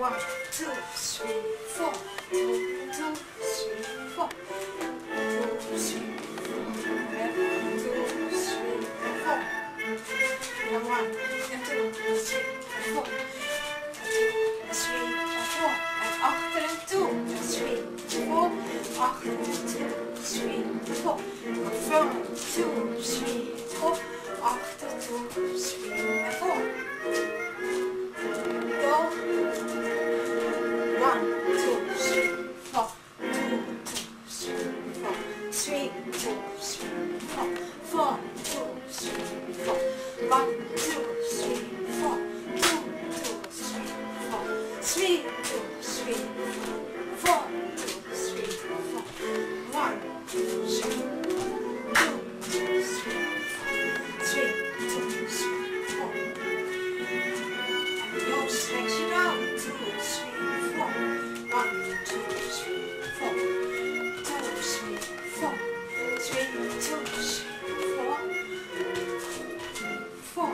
1, 2, 3, 4. 2, 2, 3, 4. 2, 3, 4. And 2, 3, 4. And 1, and 2, 3, 4. 3, 4. And achter en toe. 3, 4. Achter en toe. 3, 4. Confirm. 2, 3, 4. Achter, 2, 3, and 4. Go. 1, 2, 3, 4. 2, 2, 3, 4. 3, 2, 3, 4. 4, 2, 3, 4. 1, 2, 3, 4. 2, 2, 3, 4. 3, 2, 3, 4. 2, 3, 4. 1, 2, 3, 2, 2, 3, 3, 2, 3, 4. And go stretch it out. 2, 3, 4. 1, 2, 3, 4. 2, 3, 4. 3, 2, 3, 4. 4.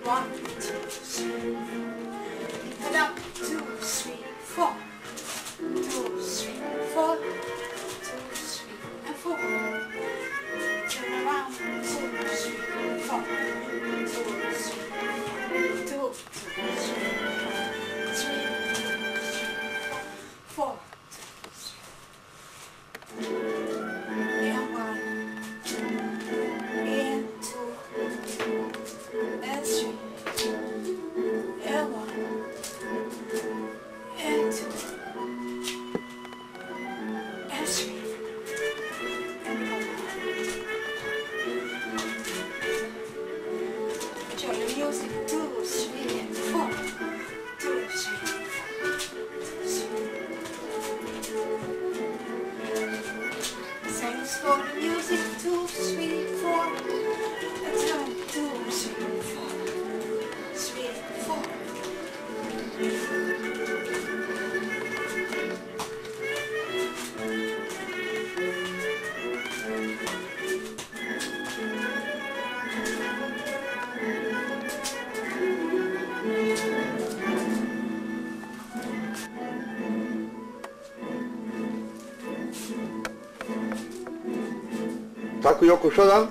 1, 2, 3. And up. 2, 3, 4. 2, 3, 4. 2, 3, and 4. Turn around. 2, 3, 4. 2, 3, 2, 2, 3, 4. 2, 3, 4. And 1. And 2. And 3. And 1. And 2. And 3. And 4. Enjoy the music. 2, 3, and 4. 2, 3, 4. Thanks for the music. 2, 3, 4. And turn. 2, 3, 4. 3, 4. Tako Joko, što dan?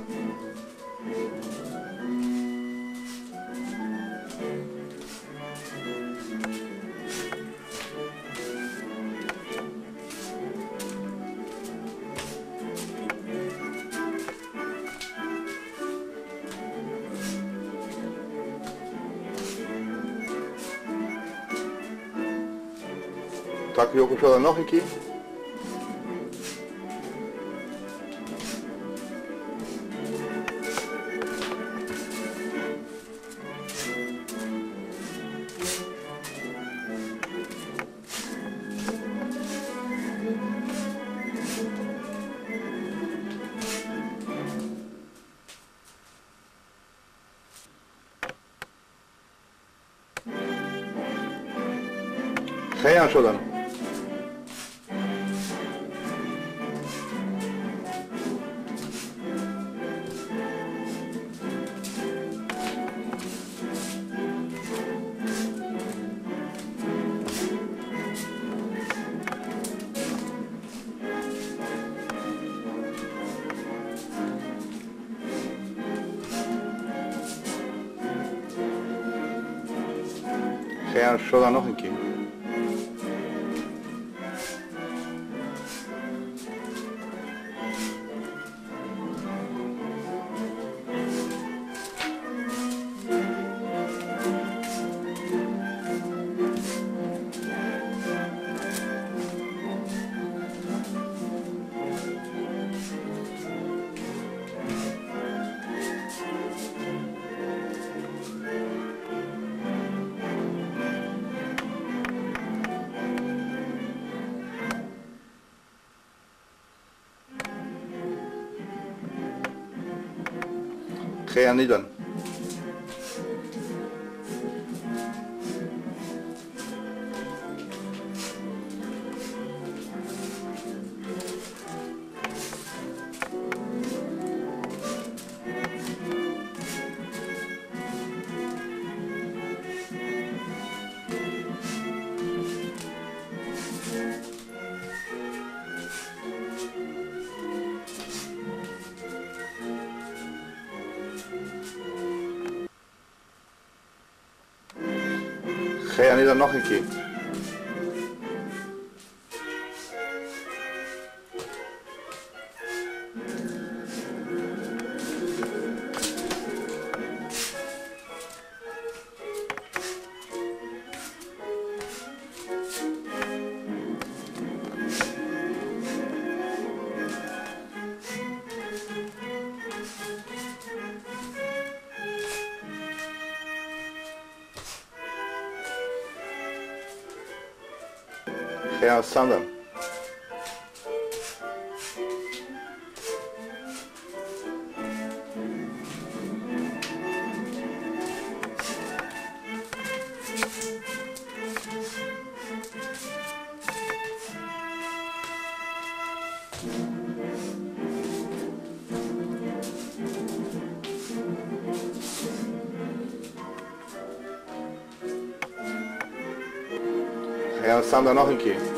Tako Joko, što dan nog een keer? Ga je aan zo dan? Ga je aan zo dan nog een keer? Ga je aan niet dan? Ga je niet dan nog een keer? Ga je staan dan? Ga je staan dan nog een keer?